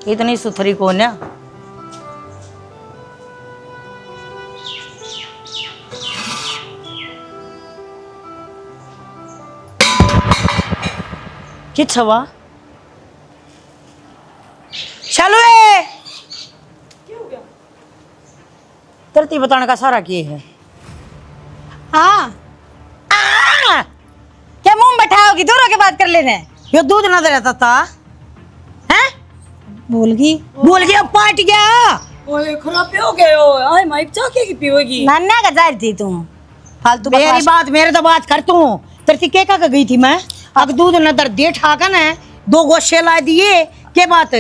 इतनी सुथरी कौन है? किछ हुआ? चलो तरतीब बताने का सारा किए है। हाँ क्या मुंह बैठाओगी? दूर होके बात कर लेने। यो दूध ना दे रहता था हैं? भूल गई अब पाट गया। ओए खराब हो गए हो। आए माइक चाके की पीवेगी। नान्या का जाहिर थी तू फालतू मेरी बात मेरे तो बात कर तू। तरती के का गई थी मैं अब दूध न दर दे ठाका ना 2 गोशे ला दिए के बात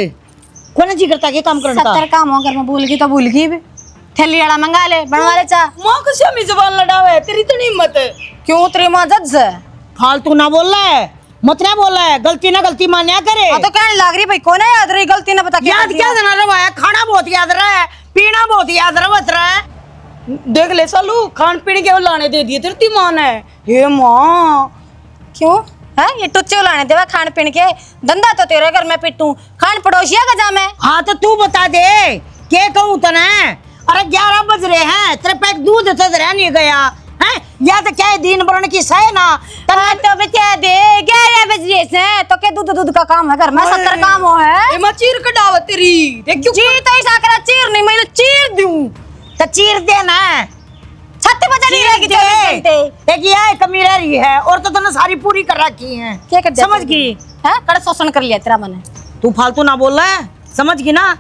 कौन जी करता के काम करता 70 काम हो कर मैं भूल गई तो भूल गई भी। थैली वाला मंगा ले बनवा ले चा। मां को से जबान लड़ावे तेरी तो हिम्मत है। क्यों तेरी मां जज है? फालतू ना बोल रहा है मत ना बोल रहा है गलती ना गलती मान्या करे। तो कहने लग रही भाई कौन है याद रही गलती ना बता के याद क्या देना रहा है खाना बहुत याद रहा है पीना बहुत याद रहा है। देख ले सालू खान पीने के लाने दे दिए तेरी मां ने। हे मां क्यों है ये टुच्चे लाने देवा खान पीन के धंधा तो तेरे घर में पिटू खान पड़ोसिया का जाम है। हाँ तो तू बता दे के कहूँ तना। अरे 11 बज रहे हैं तेरे पे दूध तो रह नहीं गया है या तो क्या दिन भरण की सह ना हाँ तो बता दे 11 बजे से तो के दूध का काम है घर में 70 काम हो है। ए मां चीर कटाव तेरी देख क्यों चीर तो ऐसा करा चीर नहीं मैं चीर दूं तो चीर देना छत्ते बजा नहीं रहेगी 24 घंटे। एक ये कमी रह रही है और तो तूने सारी पूरी कर रखी है। क्या कर समझ गई है कड़ा शोषण कर लिया तेरा मन। तू फालतू ना बोल रहा है समझ गई ना।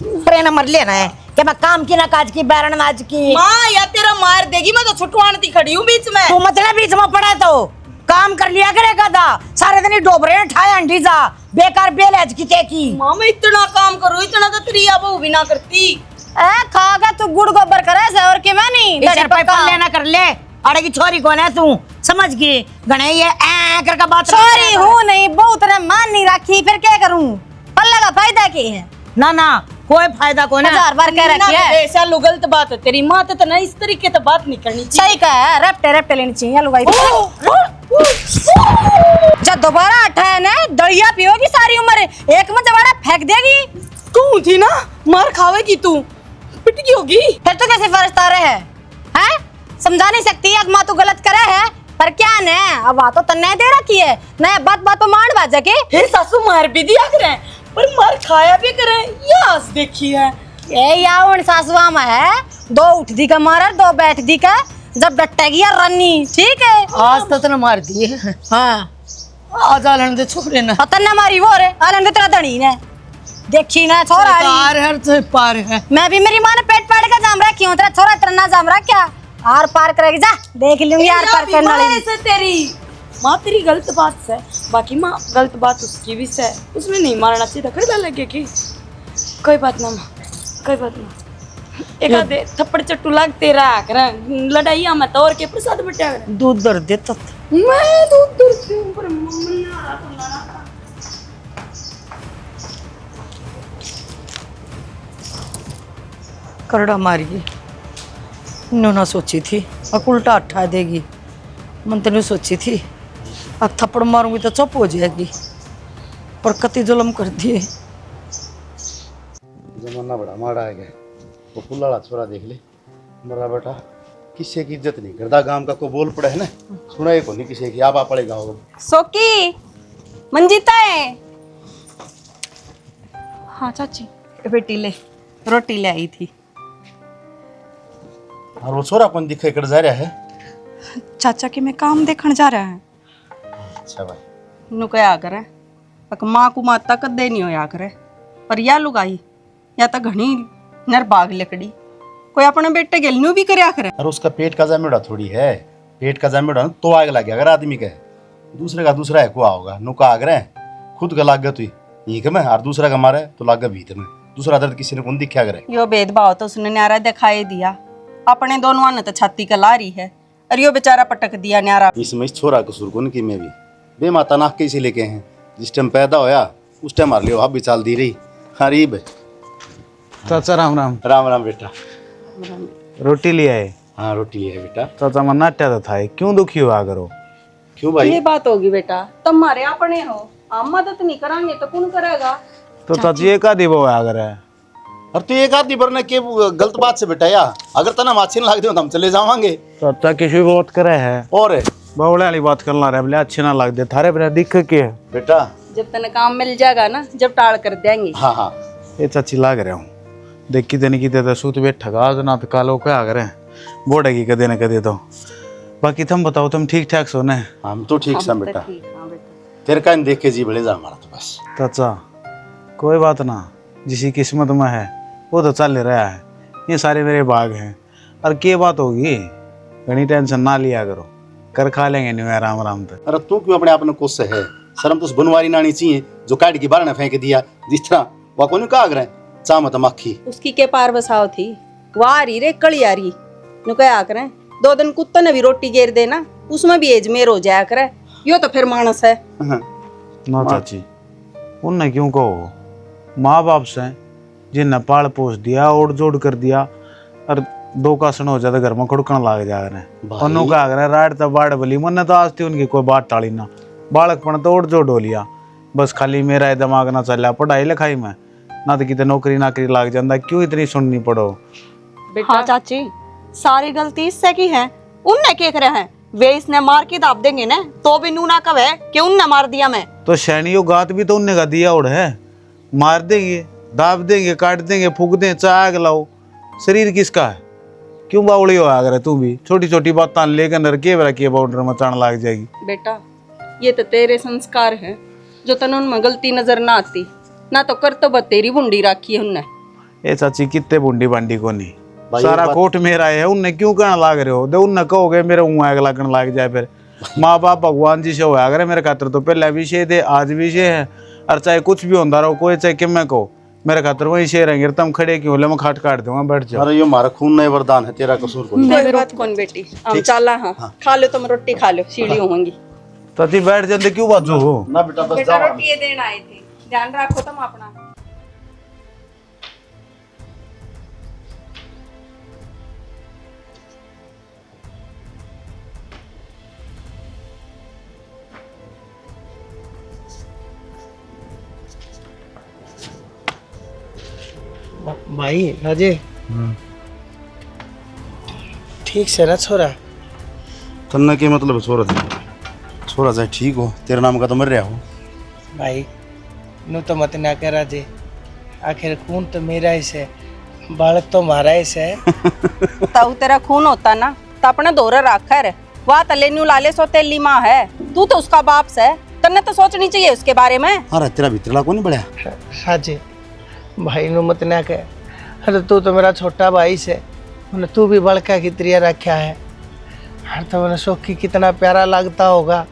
प्रेम मर लेना है कि मैं काम की ना काज की बैरण नाच की। मां या तेरा मार देगी मैं तो छुटवानती खड़ी हूं बीच में। तू मतलब बीच में पड़ा तो काम कर लिया करेगा था सारे दिन डोबरे ठाए अंडी जा बेकार बेलज की ते की। मां मैं इतना काम करूं इतना तो तेरी अब भी ना करती। ए खागा तू गुड़ गोबर करे से और के मैं नहीं इधर पे पल लेना कर ले अड़े की छोरी कौन है तू समझ गई गणे ये ए करके बात छोरी हूं नहीं बहुत ने मान नहीं रखी फिर क्या करूं पल्ला का फायदा की है ना ना कोई फायदा कोई ना 1000 बार कह रखी है। ऐसा लो गलत बात है तेरी मां तो ना इस तरीके से बात नहीं करनी चाहिए। सही कहा है रेप्टे लेनी चाहिए लुगाई जब दोबारा उठाए ना दलिया पियोगी सारी उम्र एक में जबाड़ा फेंक देगी। तू थी ना मार खावेगी तू पिटगी होगी। फिर तो कैसे फर्ज तारे है हैं समझा नहीं सकती अब मां तू गलत करे है पर क्या ने अब तो तन्ने दे रखी है नया बात तो मार बाजा के। हे सासू मार भी दिया करे पर मार खाया भी करे ये आस देखी है। ए यावन सासुआ में है 2 उठ दी का मारा 2 बैठ दी का जब डटेगी यार रन्नी ठीक है। आज तो तने मार दिए हां आज आलन दे छोरे ना तन्ने मारी वो रे आलन दे तेरा धणी ने देखी ना छोरा पार हर से पार है। मैं भी मेरी मां ने पेट पाड़ का जाम रखी हूं तेरा छोरा इतना जाम रहा क्या आर पार करेगी जा देख लूंगी यार पार करने वाली से तेरी माँ तेरी गलत बात से बाकी माँ गलत बात उसकी भी से उसमें नहीं मारना चाहिए खड़ा लगे कि कोई बात ना माँ कोई बात ना एक आधे थप्पड़ चट्टू लगते रहा कर लड़ाई में तो और के प्रसाद बटा कर दूध दर देता मैं दूध दूध के ऊपर मम्मी आ रहा तो लड़ा करड़ा मारिए नो ना सोची थी अब उल्टा अट्ठा देगी मन तो नहीं सोची थी अब थप्पड़ मारूंगी तो चुप हो जाएगी पर कति जुल्म कर दिए। जमाना बड़ा माड़ा है वो फुल्ला छोरा देख ले मेरा बेटा किसी की इज्जत नहीं करता गांव का को बोल पड़े है ना सुना ही को नहीं किसी की आप पड़ेगा होगा सोकी मंजीता है। हाँ चाची बेटी ले रोटी ले आई थी और वो छोरा कौन दिखे कर जा रहा है। चाचा के मैं काम देखने जा रहा है। अच्छा भाई नु क्या करे पक माँ को माता कदे नहीं होया करे पर या लुगाई या तो घनी नरबाग लकड़ी कोई अपने बेटे के न्यू भी करया करे। और उसका पेट का जामेड़ा थोड़ी है पेट का जामेड़ा तो आग लगे अगर आदमी का दूसरे का दूसरा है कुआ होगा नुका आग रहे खुद का लाग तुई यही में और दूसरा का मारे तो लाग भीतर में दूसरा दर्द किसी ने कौन दिखा करे। यो भेदभाव तो उसने न्यारा दिखाई दिया अपने दोनों ने तो छाती का ला रही है और यो बेचारा पटक दिया न्यारा। इसमें इस छोरा कसूर कौन की मैं भी बे माता नाक कैसे लेके हैं जिस टाइम पैदा होया उस टाइम मार लियो आप भी चाल दी रही हरीब। चाचा राम राम। राम राम बेटा रोटी ले आए। हाँ रोटी है बेटा। चाचा मन नाट्या तो था क्यों दुखी हुआ करो। क्यों भाई ये बात होगी बेटा तुम मारे अपने हो हम मदद नहीं करांगे तो कौन करेगा? तो चाची एक आधी वो है अगर है। और तू एक आदमी वरना के गलत बात से बेटाया, अगर तना माछी ना लगते हो तो हम चले जावांगे। चाचा किसी बात करे है और बवड़े वाली बात करना रहे बोले अच्छे ना लग दे थारे बिना दिख के है। बेटा जब तने काम मिल जाएगा ना, जब टाल कर देंगे। हाँ हाँ ये चाची लाग रहा हूँ देख की देने की दे सूत बैठा आज ना तो कालो क्या करे बोड़ेगी कदे न कदे तो। बाकी तुम बताओ तुम ठीक ठाक सो ने? हम तो ठीक सा बेटा, ठीक, हाँ बेटा। तेरे का देख के जी भले जा हमारा तो बस। चाचा कोई बात ना, जिसी किस्मत में है वो तो चल रहा है, ये सारे मेरे बाग हैं। और क्या बात होगी, घनी टेंशन ना लिया करो, कर खा लेंगे नहीं आराम आराम तक। अरे तू क्यों अपने आप में कोस है? शर्म तो उस बनवारी नानी चाहिए जो काट की बाहर ने फेंक दिया, जिस तरह वह को नहीं कहा करे चामत मक्खी। उसकी के पार बसाव थी, वारी रे कलियारी नु क्या करें। 2 दिन कुत्ते ने भी रोटी घेर देना, उसमें भी एजमेर हो जाया करे। यो तो फिर मानस है ना चाची, उनने क्यों कहो, माँ बाप से जिन्हें पाल पोस दिया और जोड़ कर दिया, और 2 का सन हो जाता घर में खुड़कन लाग जा रहे उन्हों का आगे राड तब बाढ़ बली मन तो आज थी उनकी कोई बात टाली ना, बालकपन तो और जोड़ हो लिया। बस खाली मेरा दिमाग ना चला पढ़ाई लिखाई में, ना तो कितने नौकरी नाकरी लाग जाता, क्यों इतनी सुननी पड़ो। हाँ चाची, सारी गलती इससे की है, उनने क्या करे हैं। वे इसने मार के दाब देंगे ना तो भी नूना कब है कि उनने मार दिया मैं। तो सैनियों गात भी तो उनने का दिया उड़ है, मार देंगे दाब देंगे काट देंगे फूक दें चाहे आग लाओ, शरीर किसका है? क्यों बावड़ी हो अगर तू भी छोटी छोटी बात लेकर नर के रखिए बाउंड्री में चाण लाग जाएगी। बेटा ये तो तेरे संस्कार हैं जो तन उनमें गलती नजर ना आती, ना तो कर तो तेरी बुंडी राखी है उनने। ए चाची कितने बुंडी बांडी को नहीं, भाई सारा ये बात- कोट मेरा है, उनने क्यों कहना लाग रहे हो? दे उनने कहोगे मेरे मुँह आग लगन लाग जाए फिर। माँ बाप भगवान जी से हो अगर मेरे खातर तो पहले विषय थे आज विषय है, और चाहे कुछ भी होता रहो कोई चाहे कि मैं कहो मेरे खातर वही शेर रहेंगे, तुम खड़े क्यों ले मैं खाट काट दूंगा बैठ जाओ। अरे ये हमारा खून नहीं वरदान है, तेरा कसूर को नहीं। कोई बात कौन बेटी, हम चाला हाँ खा लो, तुम रोटी खा लो, सीढ़ी होंगी। चाची बैठ जाते क्यों बाजू हो? ना बेटा बस बेटा जाओ। रोटी ये देना आए थे, ध्यान रखो तुम अपना। भाई राजे ठीक से ना छोरा? तन्ना के मतलब छोरा चाहे ठीक हो, तेरे नाम का तो मर रहा हो। भाई नू तो मत ना कर राजे, आखिर खून तो मेरा ही से, बालक तो हमारा ही से। ताऊ तेरा खून होता ना तो अपना दोरा राखर वह तले न्यू लाले सो तेली माँ है, तू तो उसका बाप से, तन्ने तो सोचनी चाहिए उसके बारे में। अरे तेरा भीतरला को नहीं बढ़िया। राजे भाई नू मत ना कह, अरे तू तो मेरा छोटा भाई से, मैंने तू भी बड़का की त्रिया रखा है। हर तो मैंने सोखी कितना प्यारा लगता होगा,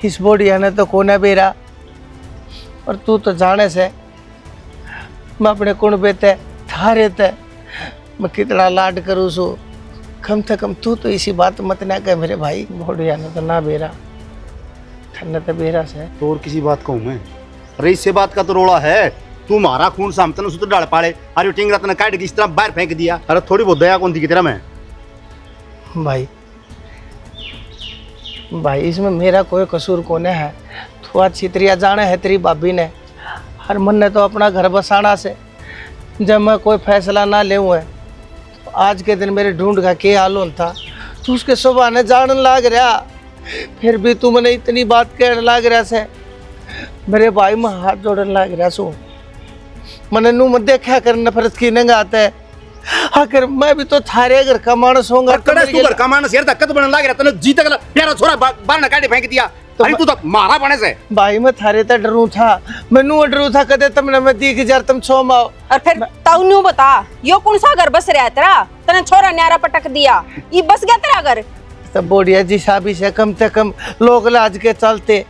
इस बोडिया ने तो कोने बेरा, और तू तो जाने से मैं अपने कुंबे ते थारे ते मैं कितना लाड करूँ सो, कम से कम तू तो इसी बात मत ना कह मेरे भाई। बोडिया ने तो ना बेरा, ठंडा तो बेरा से। तो और किसी बात कहूँ मैं? अरे इससे बात का तो रोड़ा है, तू मारा खून सामतन उसे तो डाल पाले, अरे टिंगरा तने काट के इस तरह बाहर फेंक दिया। अरे थोड़ी बहुत दया कौन थी तेरा में? भाई इसमें मेरा कोई कसूर कोने है, तू अच्छी तरिया जाने है तेरी भाभी ने, हर मन ने तो अपना घर बसाना से जब मैं कोई फैसला ना ले हुए तो आज के दिन मेरे ढूंढ का क्या हाल था, तू उसके सुबह ने जानन लाग रहा, फिर भी तू मैंने इतनी बात कहने लाग रहा से मेरे भाई में हाथ जोड़न लाग रहा सो। मैंने नू मत देखा कर नफरत की नंगा आता है, आखिर मैं भी तो थारे घर का मानस होऊंगा। कड़ा तू घर का मानस यार धक्कत बनने लग रहा, तने जीत गला प्यारा छोरा बाहर ना काट फेंक दिया। अरे तू तो मारा बने से भाई मैं थारे ते डरू था, मैनू डरू था कदे तुमने मैं दी हजार तुम छो माओ। और फिर ताऊ न्यू बता यो कौन सा घर बस रहा है तेरा, तने छोरा न्यारा पटक दिया, ये बस गया तेरा घर? तो बोडिया जी साहब से कम लोग लाज के चलते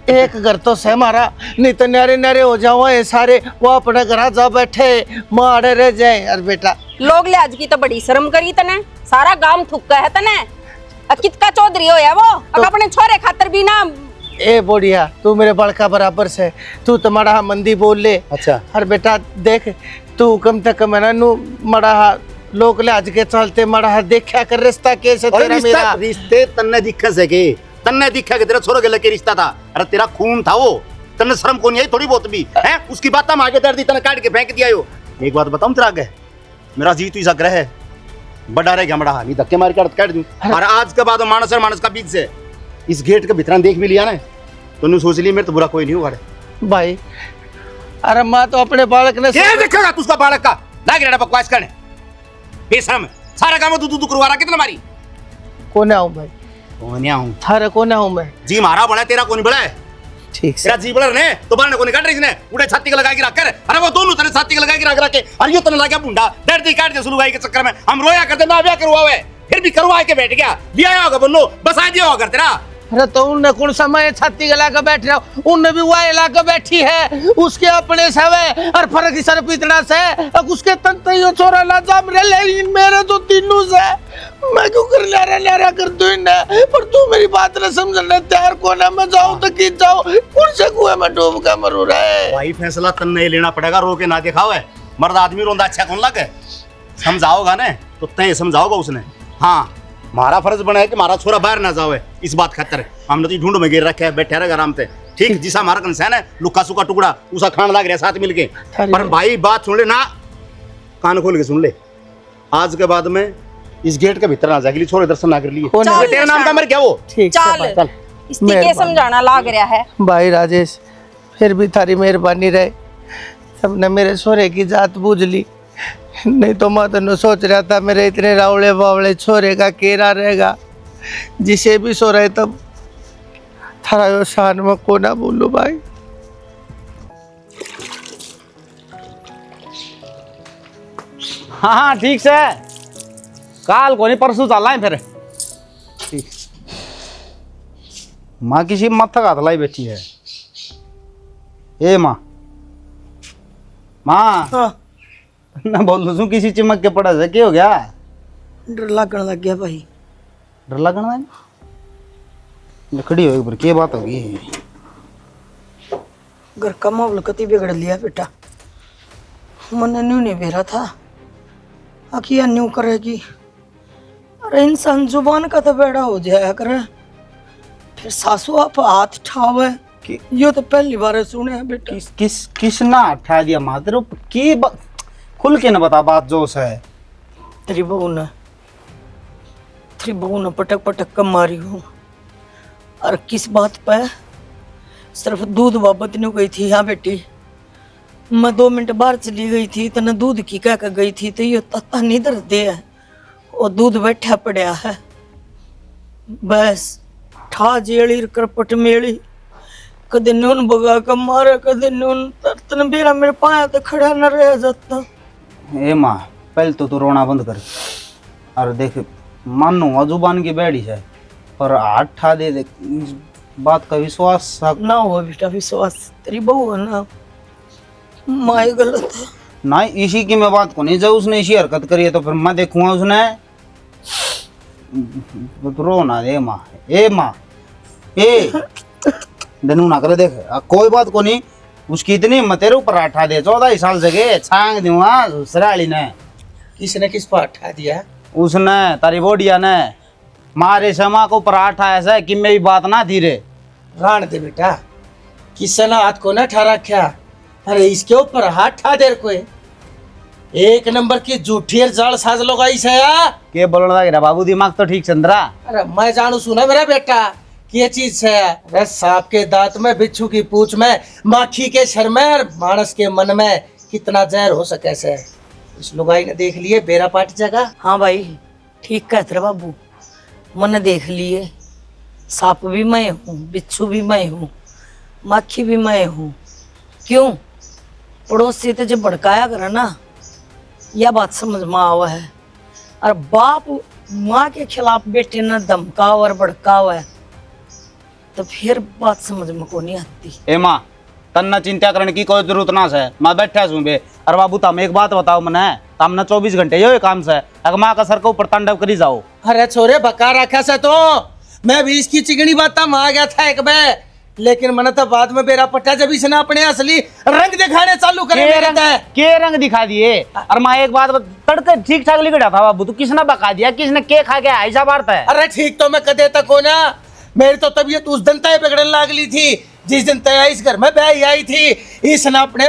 एक घर तो से हमारा, नहीं तो न्यारे न्यारे हो जाओ ये सारे, वो अपने घर जा बैठे मारे रह जाए। यार बेटा लोग ले आज की तो बड़ी शर्म करी तने, सारा गांव थुक्का है तने, कितका चौधरी हो है वो, अपने छोरे खातर भी ना। ए बोडिया तू मेरे बड़का बराबर से, तू तो मड़ा मंदी बोल ले। अच्छा अरे बेटा देख तू कम से कम है ना नू मड़ा लोग ले आज के चलते मड़ा देखा कर रिश्ता कैसे तेरा मेरा। रिश्ते तन्ने दिक्कत है के तन्ने दिखा कि तेरा छोरो के लगे रिश्ता था, अरे तेरा खून था वो, तन्ने शर्म को नहीं आई थोड़ी बहुत भी है? उसकी बात हम आगे दर्दी तने काट के फेंक दिया यो। एक बात बताऊं तेरा आगे, मेरा जी तो इसा ग्रह है बड़ा रह गया मड़ा, नहीं धक्के मार के काट दूं। और आज के बाद मानस और मानस का बीच से इस गेट के भीतर देख भी लिया ना, तो नहीं सोच लिया मेरे तो बुरा कोई नहीं हुआ भाई। अरे माँ तो अपने बालक ने क्या देखेगा तू उसका बालक का, लाग रहा बकवास करने बेशरम, सारा काम तू तू करवा रहा, कितना मारी कोने आऊं भाई, कोने आऊं थारे कोने आऊं मैं। जी मारा बड़ा तेरा कौन बड़ा है? ठीक से तेरा जी बड़ा ने तो बारने को निकाल रही इसने, उड़े छाती के लगा के रख कर, अरे वो दोनों तेरे छाती के लगा के रख के, और यो तने लगा बुंडा दर्द काट दे सुलगाई के चक्कर में हम रोया करते ना ब्याह करवावे, फिर भी करवा के बैठ गया, लिया होगा बोलो बसा दिया होगा तेरा। अरे तो उनने कौन समय छाती गला के बैठ रहा, उनने भी वह इलाका बैठी है, उसके अपने सवे और फर्क सिर्फ इतना से, अब उसके तंत यो छोरा लाजाम रह, लेकिन मेरे तो तीनों से मैं क्यों कर ले कर दूं इन्हें, पर तू मेरी बात न समझने तैयार को ना, मैं जाऊं तो की जाऊं, कौन से कुएं में डूब के मरू रहे। भाई फैसला तन्ने लेना पड़ेगा, रो के ना दिखाओ है, मर्द आदमी रोंदा अच्छा कौन लगे, समझाओगा ना तो तय समझाओगा उसने। हाँ हमारा फर्ज बना है कि हमारा छोरा बाहर ना जाओ, इस बात खातर हमने तो ढूंढ में गिर रखे है, बैठे रहेगा आराम से, ठीक जिसा हमारा कंसर्न है, लुक्का सुक्का टुकड़ा उसा खान लग रहा साथ मिलके। पर भाई बात सुन ले ना, कान खोल के सुन ले, आज के बाद में इस गेट के भीतर ना जाके छोरे दर्शन ना कर लिए, तेरा नाम का मर क्या वो, ठीक है चल इसकी के समझाना लाग रहा है भाई राजेश, फिर भी थारी मेहरबानी रहे, सबने मेरे छोरे की जात बूझ ली, नहीं तो मैं तो सोच रहा था मेरे इतने रावले बावले छोरे का केरा रहेगा, जिसे भी सो रहे तब थारा यो शान में को ना बोलू भाई। हाँ हाँ ठीक से, काल को नहीं परसों चल है फिर। ठीक माँ किसी मत्था का लाई बैठी है, ए माँ माँ हाँ ना बोल तू किसी चिमक के पड़ा है, क्या हो गया? डर लगन लग गया भाई। डर लगना है, लकड़ी हो पर क्या बात होगी? घर का माहौल कति बिगड़ लिया बेटा, मन न्यू नहीं बेरा था, अकिया न्यू करेगी, अरे इंसान जुबान का तो बेड़ा हो जाया करे, फिर सासू आप हाथ ठावे, यो तो पहली बार सुने हैं बेटा। किसना हटा दिया माधुर की खुल के न बता बात जो है। तेरी बहू ने पटक पटक कर मारी हूँ, और किस बात पे? सिर्फ दूध बाबत नहीं गई थी। हाँ बेटी, मैं 2 मिनट बाहर चली गई थी तो न दूध की कह कर गई थी, तो ये तत्ता नहीं दर दे है, और दूध बैठा पड़ा है, बस ठा जेड़ी करपट मेली, कदे नून बगा कर मारा, कदे नून तन बेरा मेरे पाया तो खड़ा न रह जाता। ए माँ पहले तो तू रोना बंद कर, और देख मानो जुबान की बैठी है, पर हाथ ठा दे, दे बात का विश्वास ना हो बेटा, विश्वास तेरी बहू है ना, माँ गलत है ना, इसी की मैं बात को नहीं, जब उसने इसी हरकत करी है तो फिर मैं देखूंगा उसने, रो ना दे माँ, ए माँ ए दनू ना करे, देख कोई बात को नहीं, उसकी इतनी हिम्मत तेरे ऊपर हटा दे, 14 साल से गए छांग दूंगा सराली ने। किसने किस पर हटा दिया? उसने तारी बोडिया ने मारे समा को ऊपर हटा ऐसा कि मेरी बात ना थी रे। रान दे बेटा, किसने हाथ को ना ठा रखा, अरे इसके ऊपर हाथ ठा दे कोई, एक नंबर की झूठी और जाल साज लोग आई से के बोलना लग रहा बाबू, दिमाग तो ठीक चंद्रा। अरे मैं जानू सुना मेरा बेटा ये चीज है, अरे सांप के दांत में, बिच्छू की पूंछ में, माखी के सर में, और मानस के मन में कितना जहर हो सके से, इस लुगाई ने देख लिए बेरा पाट जगह। हाँ भाई ठीक कहते बाबू, मैंने देख लिए, सांप भी मैं हूँ, बिच्छू भी मैं हूँ, माखी भी मैं हूँ, क्यों पड़ोसी तो जब भड़काया करे ना, यह बात समझ में आवा है, और बाप माँ के खिलाफ बेटे ने धमकाव और भड़काव है, तो फिर बात समझ में को नहीं आती। ए माँ तन्ना चिंता करने की कोई जरूरत ना है, मैं बैठा छू बे। अरे बाबू तम एक बात बताओ मने, तमने 24 घंटे यो काम से अगर माँ का सर को ऊपर तांडव करी जाओ। अरे छोरे बका रखा से तो मैं भी इसकी चिकनी बात आ गया था एक बार, लेकिन मैंने तो बाद में बेरा पट्टा जब इसने अपने असली रंग दिखाने चालू करे के रंग दिखा दिए। और माँ एक बात तड़के ठीक ठाक लिखा था बाबू, तू किसने बका दिया, किसने के खा गया ऐसा बात है? अरे ठीक तो मैं कदे तक हो ना, मेरी तो तबीयत उस दिन तय बिगड़ने लागली थी जिस दिन तय इस घर में ब्याही आई थी। इसने अपने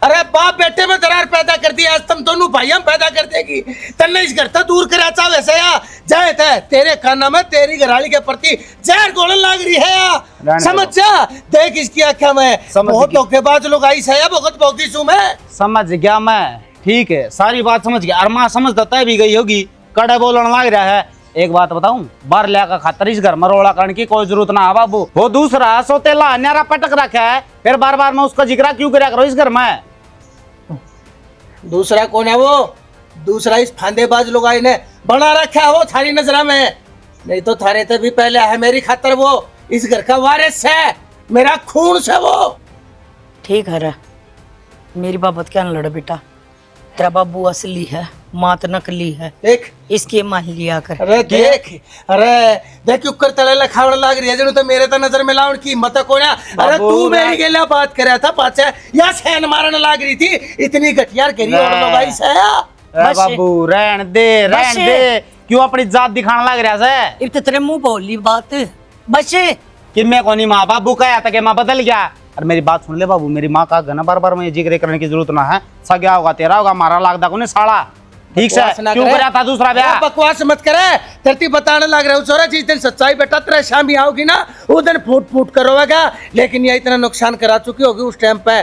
अरे बाप बेटे में दरार पैदा कर दी, आज तुम दोनों भाई हम पैदा कर देगी। तन्ने इस घर तक दूर करा चाहे से या जाए थे तेरे खाना में तेरी घराली के प्रति जहर घोलन लाग रही है या समझ जा। देख इसकी आंखें में बहुत धोखेबाज लोग आई से या बहुत भौकी सू मैं समझ गया मैं, ठीक है सारी बात समझ गया। अरमा समझ तो तय भी गई होगी, कड़े बोलन लग रहा है। एक बात बताऊं, बाहर लिया का खातर इस घर में रोड़ा करने की कोई जरूरत ना है बाबू। वो दूसरा सोतेला न्यारा पटक रखा है, फिर बार बार मैं उसका जिक्र क्यों करा करो इस घर में। दूसरा कौन है वो? दूसरा इस फांदेबाज लोग आई ने बना रखा है वो थारी नजरा में, नहीं तो थारे तो भी पहले है मेरी खातर। वो इस घर का वारिस है, मेरा खून से वो। ठीक है रे, मेरी बाबत क्या न लड़ बेटा, तेरा बाबू असली है, मात नकली है। देख इसकी मान लिया कर। अरे देख, अरे देख उकर तले लखावड़ लाग रही है जनु तो मेरे तो नजर में लाउन की मत को ना। अरे तू मेरी गेला बात कर रहा था पाछे या सहन मारने लाग रही थी, इतनी घटियार करी और लोग आई से बाबू रहन दे, क्यों अपनी जात दिखाने लग रहा है। इब तेरे मुंह बोली बात बस कि मैं कौन माँ बाबू कहा था कि माँ बदल गया। और मेरी बात सुन ले बाबू, मेरी माँ का घना बार बार मुझे जिक्र करने की जरूरत ना है। सगया होगा तेरा होगा, मारा लागदा को साला, ठीक से क्यों करा था दूसरा ब्याह। बकवास मत करे, धरती बताने लग रहे हो छोरा। जिस दिन सच्चाई बेटा तेरा शामी आओगी ना उस दिन फूट फूट करोगा, लेकिन ये इतना नुकसान करा चुकी होगी उस टाइम पे।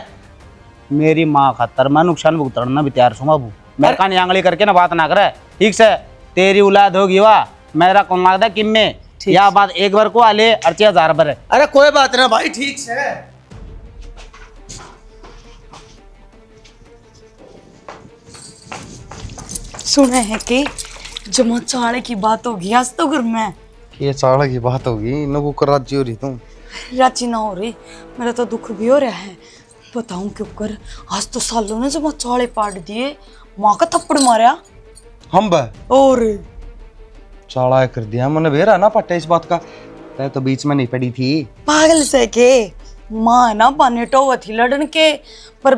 मेरी माँ खातर मैं नुकसान भुगतना भी तैयार हूँ बाबू। मेरे कान आंगली करके ना बात ना करे, ठीक से। तेरी औलाद होगी वाह, मेरा कौन लगता कि मैं या बात एक बार को आले 80,000 बर। अरे कोई बात ना भाई, ठीक से। सुने हैं कि जमा चाड़े की बात होगी आज तो घर में। ये चाड़ा की बात होगी, नगो कर राज्य हो रही तुम। राची ना हो रही, मेरा तो दुख भी हो रहा है। बताऊं क्यों कर, आज तो सालों ने जमा चाड़े पाट दिए, माँ का थप्पड़ मारा। हम बे और चाड़ा कर दिया मैंने, बेरा ना पट्टा इस बात का। तय तो बीच में नहीं पड़ी थी। पागल से के माँ ना बाने टोवा थी लड़न के, पर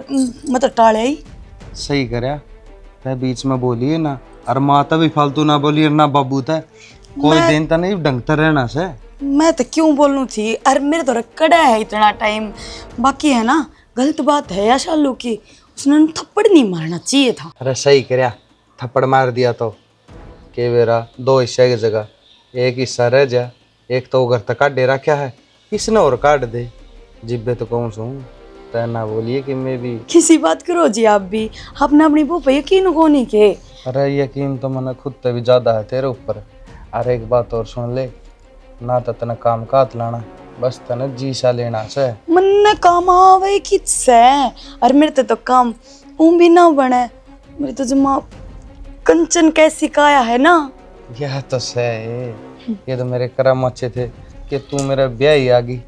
मैं तो टाले ही। सही करया, तय बीच में बोली ना, और माता भी फालतू ना बोली और ना बाबू तय कोई दिन तो नहीं ढंगता रहना से। मैं तो क्यों बोलूं थी, अरे मेरे तो रकड़ा है इतना टाइम। बाकी है ना, गलत बात है या शालू की, उसने थप्पड़ नहीं मारना चाहिए था। अरे सही करया, थप्पड़ मार दिया तो के बेरा दो हिस्से की जगह एक हिस्सा रह जा। एक तो घर तक काटे रखा है, किसने और काट दे। जिब्बे तो कौन सू तय ना बोलिए कि मैं भी किसी बात करो जी, आप भी अपने अपनी वो पे यकीन कोनी के। अरे यकीन तो मैंने खुद से भी ज्यादा है तेरे ऊपर। अरे एक बात और सुन ले, ना तो तना काम कात लाना, बस तना जी सा लेना से। मन काम आवे किससे, अरे मेरे तो काम भी ना बने। मेरे तो जमा कंचन कैसी काया है ना। यह तो सही, ये तो मेरे कर्म अच्छे थे कि तू मेरा ब्याह ही आ गई।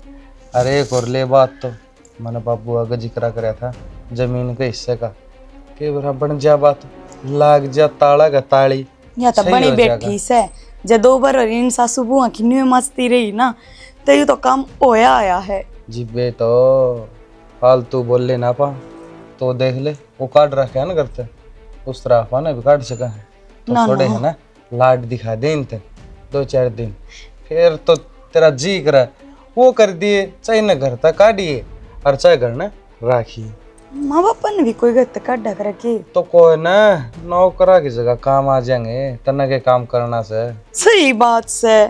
अरे एक और ले बात, तो मैंने बाबू आगे जिक्र कराया था जमीन के हिस्से का, के बराबर जा बात लाग जा ताला का ताली। या तो बड़ी बैठी से जब दो बार इन सासू बुआ की न्यू मस्ती रही ना, तो ये तो काम होया आया है। जिब्बे तो फालतू बोल ले ना पा तो देख ले, वो काट रखे है ना करते उस तरह पा ना भी काट सका है तो ना, थोड़े ना। है ना लाड दिखा दे इनते 2-4 दिन, फिर तो तेरा जी करा वो कर दिए, चाहे न घर तक काटिए और चाहे घर न राखिए। माँ बापा ने भी कोई गत काटा कर रखे। तो कोई ना नौकरा की जगह काम आ जाएंगे, तना के काम करना से। सही बात से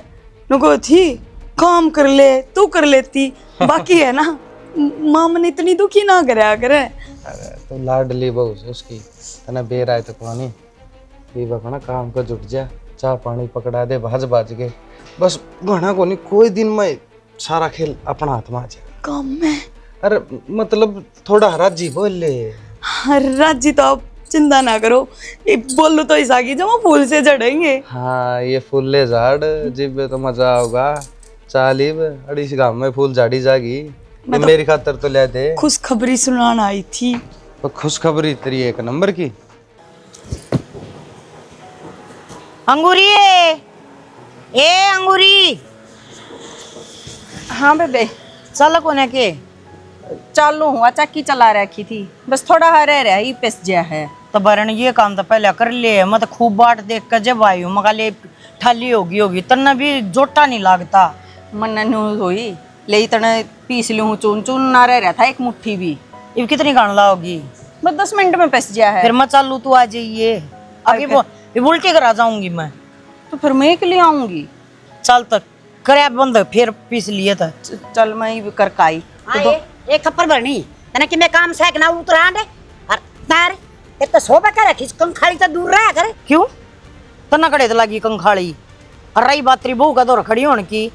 नुको थी काम कर ले तू कर लेती, बाकी है ना माँ मन इतनी दुखी ना करे करे। अरे तो लाडली बहू से उसकी तना बेर आए तो कौन ही ना काम को जुट जा, चाह पानी पकड़ा दे भाज भाज के, बस घना को नहीं कोई दिन में सारा खेल अपना हाथ में आ जाए काम में। अरे मतलब थोड़ा राजी बोल ले। राजी तो आप चिंता ना करो, ये बोलो तो इस आगे जमा फूल से जड़ेंगे। हाँ ये फूले झाड़ जिब्बे तो मजा होगा। चालीब अड़ीस गांव में फूल झाड़ी जागी, ये मेरी खातर तो ले दे। खुशखबरी सुनाना आई थी। तो खुशखबरी तेरी एक नंबर की। अंगूरी ए अंगूरी। हाँ बेबे चल कोने के चालू हुआ, चक्की चला रखी थी, बस थोड़ा हरे रहा ही पिस गया है। तो बरन ये काम तो पहले कर लिए, मैं तो खूब बाट देख कर जब आई हूँ मगा ले ठाली होगी तन्ना भी जोटा नहीं लागता। मन नु होई ले तने पीस लूं चून चून ना रह था एक मुट्ठी भी। ये कितनी गान लाओगी? बस 10 मिनट में पिस गया है। फिर मैं चालू तू आ जाइए, अभी वो उल्टी करा जाऊंगी मैं। तो फिर मैं के लिए आऊंगी। चल तक करे बंद फिर पीस लिए था। चल मैं ही कर काई आए एक खप्पर भरनी तने कि मैं काम से ना उतरा दे और तार ये तो सोबा कर खिस कंखाली तो दूर रहा कर। क्यों तना कड़े तो लगी कंखाड़ी। और रही बात तेरी बहू का दौर खड़ी होने की,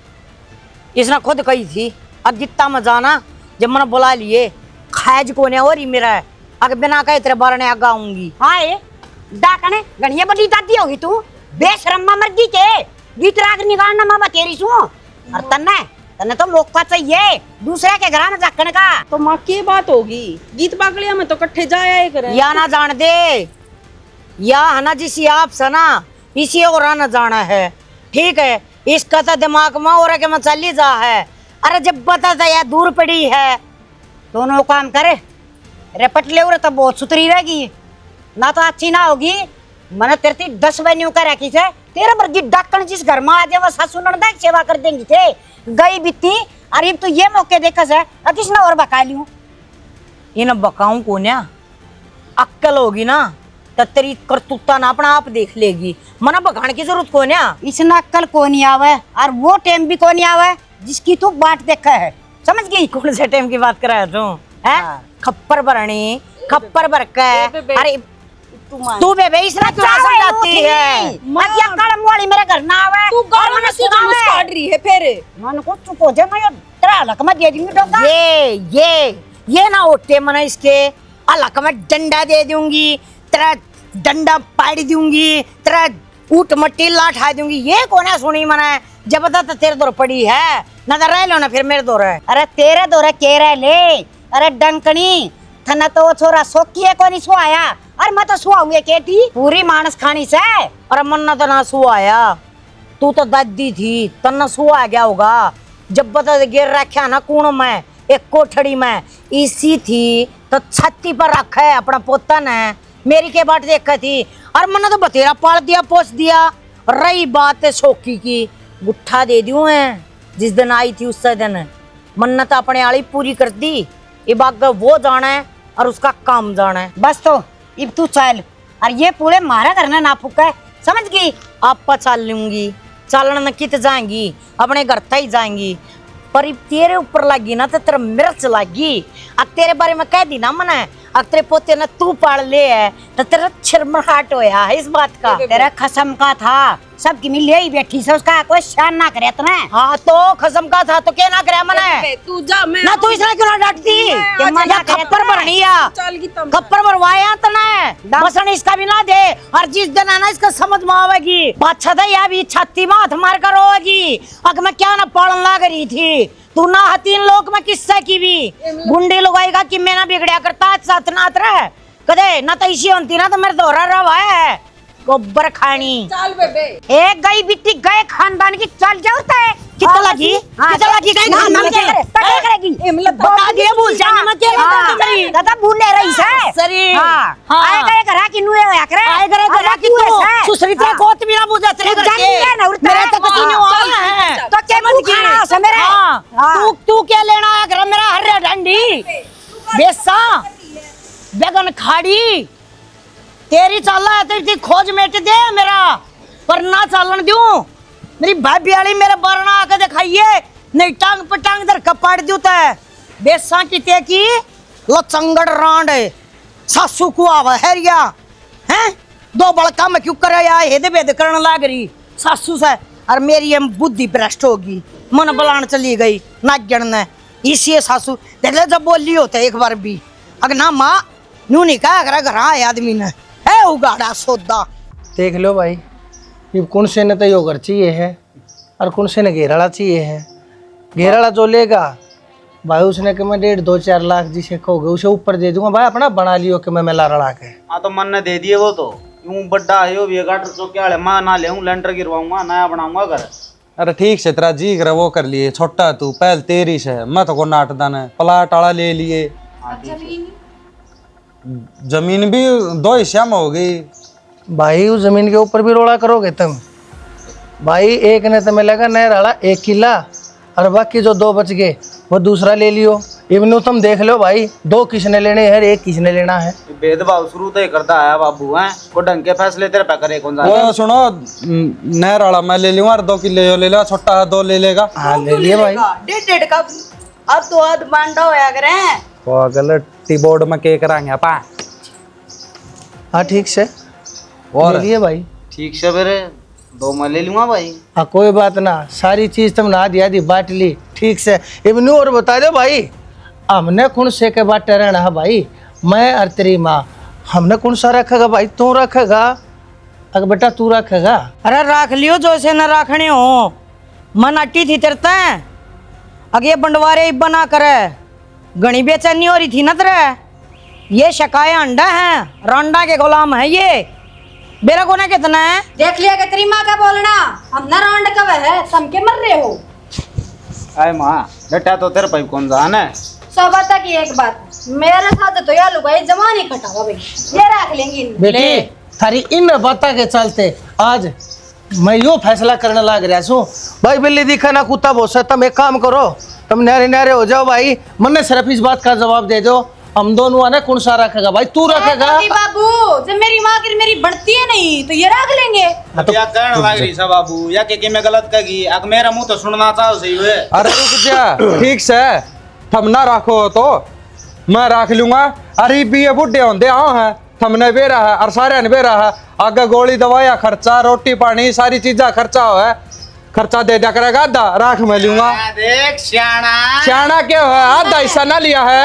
इसने खुद कही थी अब जितना मजा ना जब मैंने बुला लिए खैज को ने और ही मेरा है अगर बिना कहे तेरे बारे ने आगा आऊंगी। आए डाकने गणिया बड़ी दादी होगी तू बेशरम मर्दी के गीत राग निगालना मामा तेरी सु और तन्ने तन्ने तो मौका चाहिए दूसरे के घर में जाकने का। तो माँ की बात होगी गीत बागड़िया में तो कट्ठे जाया करे। या ना जान दे या है ना जिसी आप सना इसी और ना जाना है। ठीक है इसका तो दिमाग में और के में चली जा है। अरे जब बता था यार दूर पड़ी है दोनों काम करे रेपट ले उरे तो बहुत सुतरी रहेगी ना तो अच्छी ना होगी। मैंने तेरे 10 बनियों का रखी थे तेरे वर्गी डाकन जिस घर में आ जाए वो सासू नंदा सेवा कर देंगी थे गई बीती। अरे तो ये मौके देखा से अतिश ना और बका लियूं इन बकाऊं को ना अक्कल होगी ना तो तेरी करतूता ना अपना आप देख लेगी। मना बखाने की जरूरत को ना। इसना अक्कल को नहीं आवे और वो टाइम भी को नहीं आवे जिसकी तू बाट देखा है समझ गई। कौन से टाइम की बात कर रहा है तू? है खप्पर भरनी खप्पर भर के। अरे तू बेबे इसना क्यों समझाती है? मत या कड़म वाली मेरे घर ना आवे तू गाना में से जुलूस काट रही है फिर। मन को चुप हो जा मैं ये तेरा हलक में दे दूंगी डोका। ये ना उठते मना इसके अलग में डंडा दे दूंगी तेरा डंडा पाड़ दूंगी तेरा ऊट मट्टी लाठा दूंगी। ये कौन है सुनी मना जबरदस्त तेरे दौर पड़ी है ना तो रह लो ना फिर मेरे दौर है। अरे तेरे दौरे के रह ले अरे डंकनी थना तो वो छोरा सोकी है कोनी सुआया और मैं तो सुआ हुए केटी पूरी मानस खानी से। और मन्ना तो ना सुआया तू तो दादी थी तन्ना सुआ गया होगा। जब बता गिर रखा ना कूण में एक कोठड़ी में इसी थी तो छत्ती पर रखा है अपना पोता ने मेरी के बाट देखा थी। और मन्ना तो बतेरा पाल दिया पोस दिया। रही बात है सोकी की गुट्ठा दे दूं है जिस दिन आई थी उस दिन मन्नत अपने आली पूरी कर दी। ये बाग वो जाना है और उसका काम जाना है। बस तो अब तू चल और ये पूरे मारा करना ना फूका समझ गई। आप चल लूंगी चालन न कित जाएंगी अपने घर तक जाएंगी पर तेरे ऊपर लगी ना तो तेरा मिर्च लगी। अब तेरे बारे में कह दी ना मना अब तेरे पोते ने तू पाल ले है तो तेरा छिरमराहट होया है इस बात का। तेरा खसम का था सबकी मिल ही बैठी से उसका कोई शान ना करे इतना। हाँ तो खसम का था तो क्या ना करे मना तू जा मैं ना तू इसने क्यों ना डांटती या खप्पर भरनिया खप्पर भरवाया तो ना बसन इसका भी ना दे। और जिस दिन आना इसका समझ में आवेगी बादशाह था या भी छाती में हाथ मार कर रोएगी। अगर मैं क्या ना पालन लाग रही थी तू ना हतीन लोग में किस्सा की भी गुंडी लगाएगा कि मैं ना बिगड़िया करता साथ ना रह कदे ना तो इसी होती ना तो मेरे दोहरा रहा है गोबर खानी। चल बेबे एक गई बिट्टी गए खानदान की चल जाता है कितना लगी कितना लगी गई खानदान की क्या करेगी बता दिए भूल जाना मत तेरी दादा भूले रही है सरी हां आए गए करा कि नुए होया करे आए करे करा कि तू सुसरी ते कोत भी ना बुझा तेरे घर के मेरे तो किसी ने आया है तो क्या तू खाना से मेरे तू क्या लेना है घर मेरा हरे डंडी बेसा बेगन खाड़ी तेरी चाला है तेरी खोज मेट दे मेरा पर ना चालन दूं मेरी भाभी वाली मेरे बरना आके दिखाइए नहीं टांग पे टांग दर कपाड़ दूं ते बेसा की ते की लचंगड़ रांड सासू को आवा हैरिया हैं दो बड़का में क्यों करे या हेदे बेद करने लाग रही सासू से। और मेरी हम बुद्धि भ्रष्ट होगी मन बुलान चली गई नागण ने इसी सासू देख ले जब बोली होते एक बार भी अगर ना माँ नू नहीं कहा अगर घर आए आदमी ने है उगाड़ा सौदा। देख लो भाई ये कौन से ने तो यो घर चाहिए है और कौन से ने घेराला चाहिए है। घेराला जो लेगा भाई उसने कि मैं 1.5-2-4 लाख जिसे खोगे उसे ऊपर दे दूंगा भाई अपना बना लियो कि मैं ला रड़ा के। हाँ तो मन ने दे दिए वो तो यूं बड्डा है यो भी गाटर चो क्या है मां ना लेऊं लेंटर गिरवाऊंगा नया बनाऊंगा घर। अरे ठीक से तेरा जी करे वो कर लिए छोटा तू पहल तेरी से मत को नाटदान है प्लाट आला ले लिए। जमीन भी 2 हिस्सा में हो गई भाई उस जमीन के ऊपर भी रोड़ा करोगे तुम भाई एक ने तुम्हें लगा नहर वाला 1 किला और बाकी जो 2 बच गए वो दूसरा ले लियो। इवनू तुम देख लो भाई, 2 किसने लेने हैं, 1 किसने लेना है। भेदभाव शुरू तो ही करता है बाबू है, को ढंग के फैसले तेरे पे करे कौन वो सुनो, नहर वाला मैं ले लूंगा और 2 किलो ले लेगा, छोटा है 2 ले लेगा। हाँ ले लिए भाई। 1.5 का अब तो आध बांडा होया करे। पागल, टी बोर्ड में के कराएंगे अपा। हाँ ठीक से और ले लिए भाई। ठीक से मेरे 2 मैं ले लूंगा भाई। हाँ कोई बात ना, सारी चीज तुमने आधी आधी बांट ली ठीक से। इवनू और बता दो भाई, हमने कौन से के बाटे रहना है भाई, मैं और तेरी माँ, हमने कौन सा रखेगा भाई, तू रखेगा अगर बेटा तू रखेगा। अरे रख लियो जो ऐसे न रखने हो, मन अट्टी थी तेरते अगे ये बंटवारे बना करे, घनी बेचैनी हो रही थी ना तेरे। ये शकाए अंडा है, रंडा के गुलाम है ये। मेरा कोना कितना है? देख लिया कि तेरी माँ का बोलना, हम ना राउंड कब है, तुम के मर रहे हो। अरे माँ बेटा तो तेरे पाइप कौन जान है। सब बता की एक बात, मेरे साथ तो यार लुगाई जमानी खटावा भाई, ये रख लेंगे इन। बेटी थारी इन बाता के चलते आज मैं यो फैसला करने लग रहा हूँ भाई। बिल्ली दिखा ना कुत्ता भोसा, तुम एक काम करो, तुम न्यारे न्यारे हो जाओ भाई। मन सिर्फ इस बात का जवाब दे दो, हम दोनों आने कौन सा रखेगा भाई, तू रखेगा। बाबू जब मेरी माँ की मेरी बढ़ती है नहीं तो ये रख लेंगे। या कहने लग रही सब बाबू, या के मैं गलत कही, अगर मेरा मुंह तो सुनना चाहो सही हुए। अरे रुक जा, ठीक से थम ना रखो तो मैं रख लूंगा। अरे भी ये बुढ़े होंगे आओ है, थमने बेरा है और सारे ने बेरा है, आगे गोली दवाया खर्चा, रोटी पानी सारी चीजा खर्चा हो है, खर्चा दे दिया करेगा आधा, राख मैं लूंगा। देख श्याना सियाना क्यों है, आधा हिस्सा ना लिया है।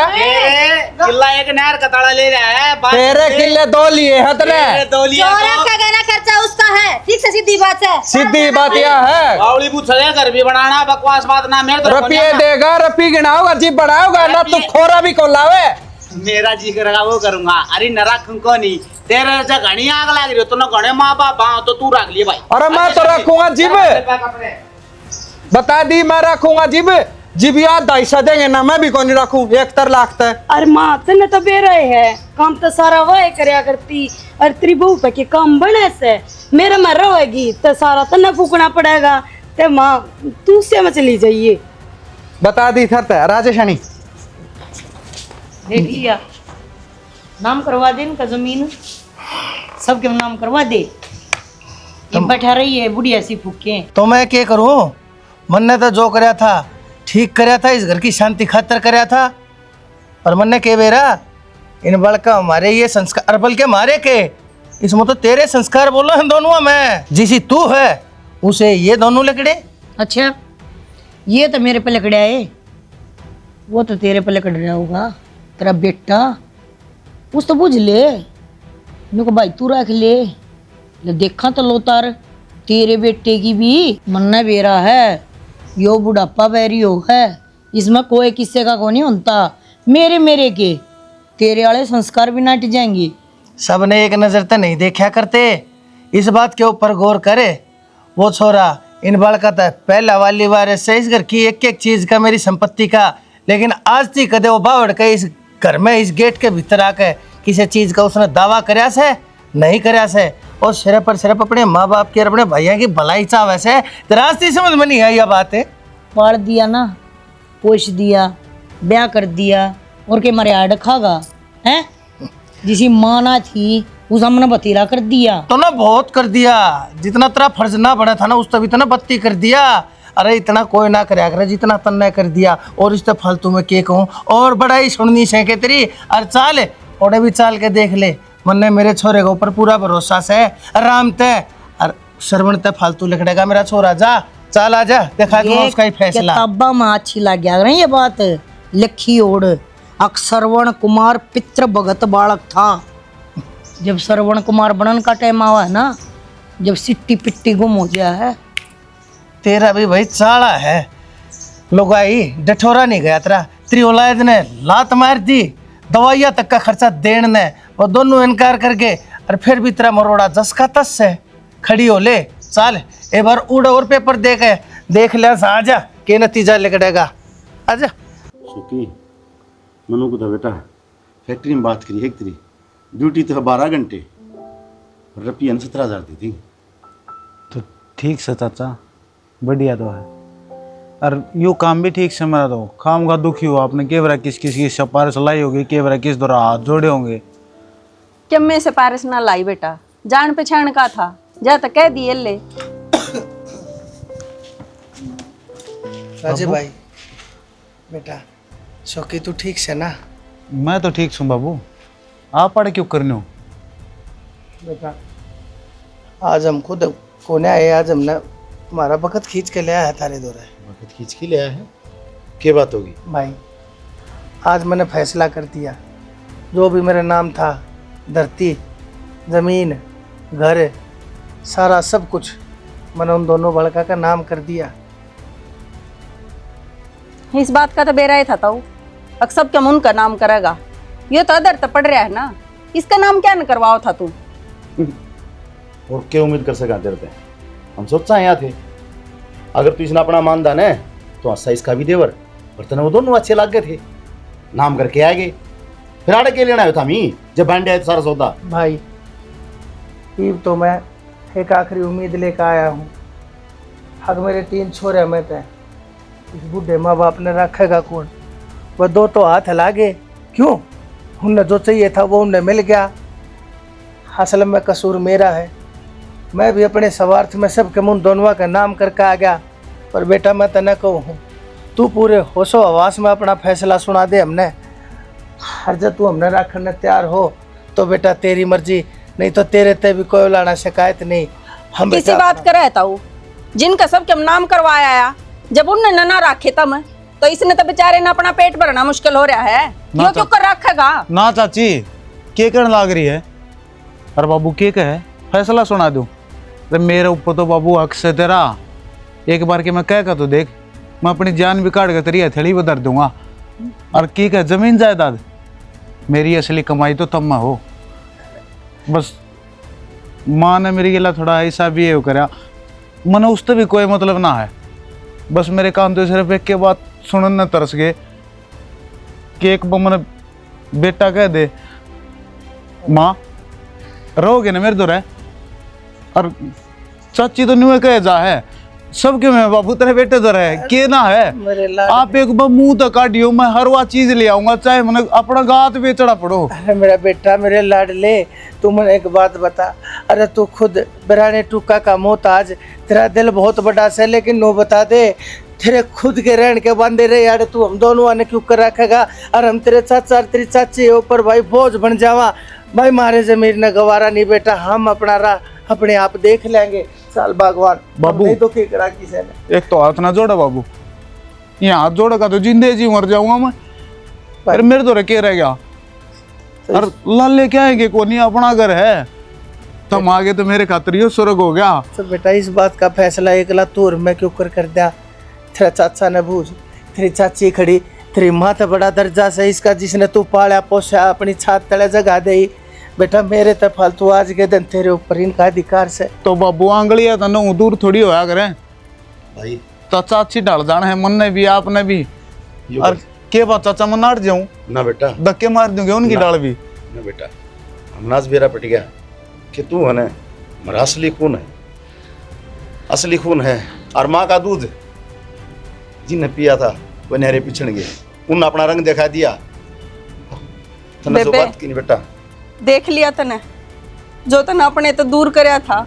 किला एक नहर का ताड़ा ले रहा है, तेरे किले 2 लिए है तेरे। 2 लिया जो रखेगा ना खर्चा उसका है, ठीक से सीधी बात है। सीधी बात यह है, बावली पूछे घर भी बनाना, बकवास बात ना। मेरे तो रुपये देगा, रपी गिनाओगा, जी बढ़ाओगा ना, तू खोरा भी को लावे। मेरा जी करेगा वो करूंगा। अरे न रखूं को नहीं, तेरे से घनी आग लग रही हो तो न घने माँ बाप तो तू रख लिए भाई। अरे मैं तो रखूंगा जिब, बता दी मैं रखूंगा जिब। जिब याद 2.5 देंगे ना, मैं भी कौन नहीं रखूं, 1 लाख तक। अरे माँ तने तो बे रहे है, काम तो सारा वह करया करती, और तेरी बहू पे के काम बने से मेरा में रहेगी तो सारा तने फूकना पड़ेगा। ते माँ तू से में चली जाइए। बता दी थर राजेशानी देख लिया, नाम करवा दे इनका जमीन, सबके नाम करवा दे। ये बैठा रही है बुढ़िया सी फूके। तो मैं क्या करूं, मन ने तो जो कराया था ठीक कराया था, इस घर की शांति खातर कराया था। और मन ने के बेरा इन बड़का हमारे ये संस्कार, बल्कि हमारे के इसमें तो तेरे संस्कार बोलो हम दोनों में, जिसी तू है उसे ये दोनों लकड़े। अच्छा ये तो मेरे पे लकड़ा है, वो तो तेरे पे लकड़ रहा होगा तेरा बेटा। उस तो बुझ ले, मेरे को भाई तू रख ले देखा तो लो तार, तेरे बेटे की भी मन्ना बेरा है, यो बुढ़ापा बैरी हो है, इसमें कोई किस्से का को नहीं होता। मेरे के तेरे वाले संस्कार भी नाट जाएंगे। सबने एक नजर तो नहीं देखा करते, इस बात के ऊपर गौर करे। वो छोरा इन बालका था पहला वाली बार से इस घर की एक एक चीज का, मेरी संपत्ति का, लेकिन आज तक कदे वो बावड़ के इस घर में इस गेट के भीतर आके किसी चीज का उसने दावा कराया से नहीं कराया से। और सिर्फ पर सिर्फ अपने माँ बाप की और अपने भैया की भलाई चाहे से, रास्ते समझ में नहीं आई यह बात है। पाल दिया ना, पोष दिया, ब्याह कर दिया, और के मारे आड़ खागा हैं, जिसी माना थी उस हमने बतीरा कर दिया। तो ना बहुत कर दिया, जितना तेरा फर्ज ना बना था ना उस तब इतना बत्ती कर दिया। अरे इतना कोई ना करे करे जितना तन्ने कर दिया। और इस फालतू में के कहूँ, और बड़ा ही सुननी से के तेरी। और चाल और भी चाल के देख ले, मन ने मेरे छोरे के ऊपर पूरा भरोसा से आराम ते और श्रवण ते फालतू लिखड़ेगा मेरा छोरा। जा चाल आ जा, देखा कि उसका ही फैसला। किताबा में अच्छी लग गया ये बात लिखी ओढ़। अक्षरवण कुमार पितृ भगत बालक था। जब श्रवण कुमार बनन का टाइम आवा है ना, जब सिट्टी पिट्टी गुम हो गया है। तेरा भी भाई चाला है, लुगाई डठोरा नहीं गया तेरा। तेरी औलाद ने लात मार दी, दवाइयाँ तक का खर्चा देने ने, और दोनों इनकार करके, और फिर भी तेरा मरोड़ा जस का तस है। खड़ी हो ले, चाल एक बार उड़ और पेपर देख ले, आजा के नतीजा निकलेगा। आजा सुखी मनु को तो बेटा फैक्ट्री में बात करी है तेरी ड्यूटी तो 12 घंटे, रुपया 17,000 दी थी। तो ठीक से चाचा, बढ़िया तो है। और यू काम भी ठीक से मेरा तो काम का दुखी हुआ आपने के बरा किस किस की सिफारिश लाई होगी के बरा किस दौरा हाथ जोड़े होंगे। क्या मैं सिफारिश ना लाई बेटा, जान पहचान का था, जा तो कह दिए ले। राजे भाई बेटा शौकी तू ठीक से ना? मैं तो ठीक छूँ बाबू, आप पढ़े क्यों करने हो? बेटा आज हम खुद कोने आए, आज हमने हमारा बखत खींच के ले आया है तारे दौरे। वक्त खींच के ले आया है, क्या बात होगी? भाई आज मैंने फैसला कर दिया, जो भी मेरे नाम था, धरती ज़मीन घर सारा सब कुछ मैंने उन दोनों बड़का का नाम कर दिया। इस बात का तो बेरा ही था ताऊ, अब सब क्या उनका नाम करेगा, ये तो अदर तो पड़ रहा है ना, इसका नाम क्या न करवाओ था तू? और क्या उम्मीद कर सका तेरे पे? हम सोचा यहाँ थे अगर तू इसने अपना मानदान है तो अच्छा इसका भी देवर, बर्तन वो दोनों अच्छे लग गए थे, नाम करके आ गए। फिर आड़े के लेना था मी जब बैंडे आए तो सारा सौदा। भाई ईब तो मैं एक आखिरी उम्मीद लेकर आया हूँ, हक मेरे 3 छोरे में थे, इस बूढ़े माँ बाप ने रखेगा कौन? वह 2 तो हाथ लागे, क्यों उन्हें जो चाहिए था वो उन्हें मिल गया। असल में कसूर मेरा है, मैं भी अपने स्वार्थ में सबके मुंह दोनों का नाम करके आ गया। पर बेटा मैं तने कहूँ, तू पूरे होशो हवास में अपना फैसला सुना दे हमने, हर जब तू हमने रखने तैयार हो तो बेटा तेरी मर्जी, नहीं तो तेरे ते भी कोई लाना शिकायत नहीं। हम किसी बात करे ताऊ, जिनका सब क्या नाम करवाया आया, जब उनने ना रखे तब तो इसने तो बेचारे ने अपना पेट भरना मुश्किल हो रहा है, यो क्यों कर रखेगा? ना चाची के करने लाग रही है? अरे बाबू के कहे फैसला सुना दूं? अरे मेरे ऊपर तो बाबू हक से तेरा, एक बार के मैं कह कर तो देख, मैं अपनी जान भी काट कर तेरी हथेली बदल दूंगा। और की कह जमीन जायदाद मेरी असली कमाई तो तब मैं हो, बस माँ ने मेरी गिला थोड़ा ऐसा भी ये करा, मैंने उससे भी कोई मतलब ना है, बस मेरे कान तो सिर्फ एक के बात सुनने तरस गए कि एक मैंने बेटा कह दे माँ रहोगे ना मेरे दो रहे, और चाची तो नहीं कहे जा है सबके में बाबू तेरे बेटे तो रहे के ना है। आप एक बार मुंह तो काटियो, मैं हर वह चीज ले आऊंगा चाहे मैंने अपना गात बेचना पड़ो। अरे मेरा बेटा मेरे लाडले, तू मुझे एक बात बता, अरे तू खुद बिराने टुक्का का मोहताज, तेरा दिल बहुत बड़ा से, लेकिन नो बता दे तेरे खुद के रहन के बांधे रहे यार, तू हम दोनों आने क्यों कर रखेगा? और हम तेरे चाचा और तेरी चाची ऊपर भाई बोझ बन जावा भाई, मारे जमीर ने गवारा नहीं बेटा, हम अपना राह अपने आप देख लेंगे, साल भगवान बाबू नहीं तो क्या करा किसी ने। एक तो हाथ ना जोड़ा बाबू, ये हाथ जोड़ेगा तो जिंदे जी मर जाऊंगा मैं, अरे मेरे तो रखे रह गया। और लाले क्या है कि को नहीं अपना घर है, तुम आगे तो मेरे खातिर ये स्वर्ग हो गया। तो बेटा इस बात का फैसला एकला तूर में क्यों कर दिया? तेरा चाचा ने बूझ, तेरी चाची खड़ी, तेरी माँ तो बड़ा दर्जा से इसका जिसने तू पाला पोसा अपनी छात तले जगा दे, बेटा मेरे तो फालतू आज के दिन तेरे ऊपर इनका अधिकार से। तो बाबू आंगलिया तो नौ दूर थोड़ी होया करें भाई, चाचा अच्छी ढाल जाना है, मन ने भी आपने भी, और के बात चाचा मैं नाट जाऊं ना बेटा, धक्के मार दूंगे उनकी डाल भी ना बेटा, हमनास बेरा पट गया कि तू है ना मेरा असली खून है, असली खून है। और माँ का दूध जिन्हें पिया था वो नहरे पिछड़ गए, उन अपना रंग दिखा दिया। तने सो बात की नहीं बेटा, देख लिया तने, जो तने अपने तो दूर करया था,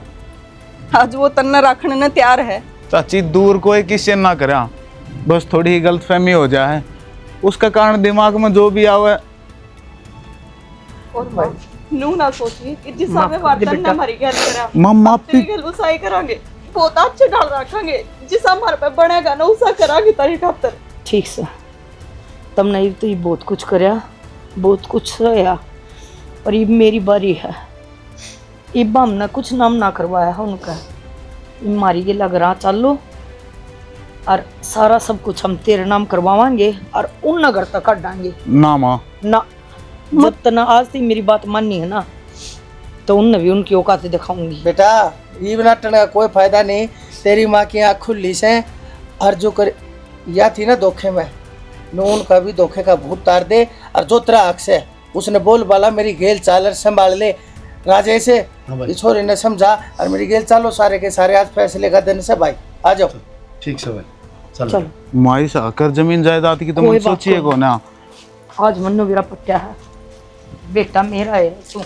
आज वो तन्ने रखने ने तैयार है। चाची दूर कोई किसी ना करा, बस थोड़ी गलतफहमी हो जाए, उसका कारण दिमाग में जो भी आवे। और भाई नू ना सोची कि जिस हमें वर्तन ना हमारी गल करा, मम्मा तेरी गल उसाई करांगे, बहुत अच्छे डाल रखेंगे, जिस हमारे पे बनेगा ना उसा करांगे तेरी खातर। ठीक से तुमने ये तो ये बहुत कुछ करया, बहुत कुछ सहा, पर ये मेरी बारी है, इब हमने कुछ नाम ना करवाया है उनका, मारी के लग रहा चालो और सारा सब कुछ हम तेरे नाम करवाएंगे और उन नगर तक काट डांगे ना माँ ना, जब तक आज थी मेरी बात माननी है ना, तो उनने भी उनकी औकात दिखाऊंगी। बेटा ये नाटने का कोई फायदा नहीं, तेरी माँ की आँख खुली से, और जो कर या थी ना धोखे में, न उनका भी धोखे का भूत तार दे, और जो तेरा हक से उसने बोल बाला मेरी गेल चालर संभाल ले राजे से। इस छोरे ने समझा और मेरी गेल चालो सारे के सारे, आज फैसले का दिन से भाई आ जाओ। ठीक से भाई। चलो माई साकर जमीन जायदाद की तो कोई मैं बात सोचिए को ना। आज मन्नो मेरा पट्टा है, बेटा मेरा है तू।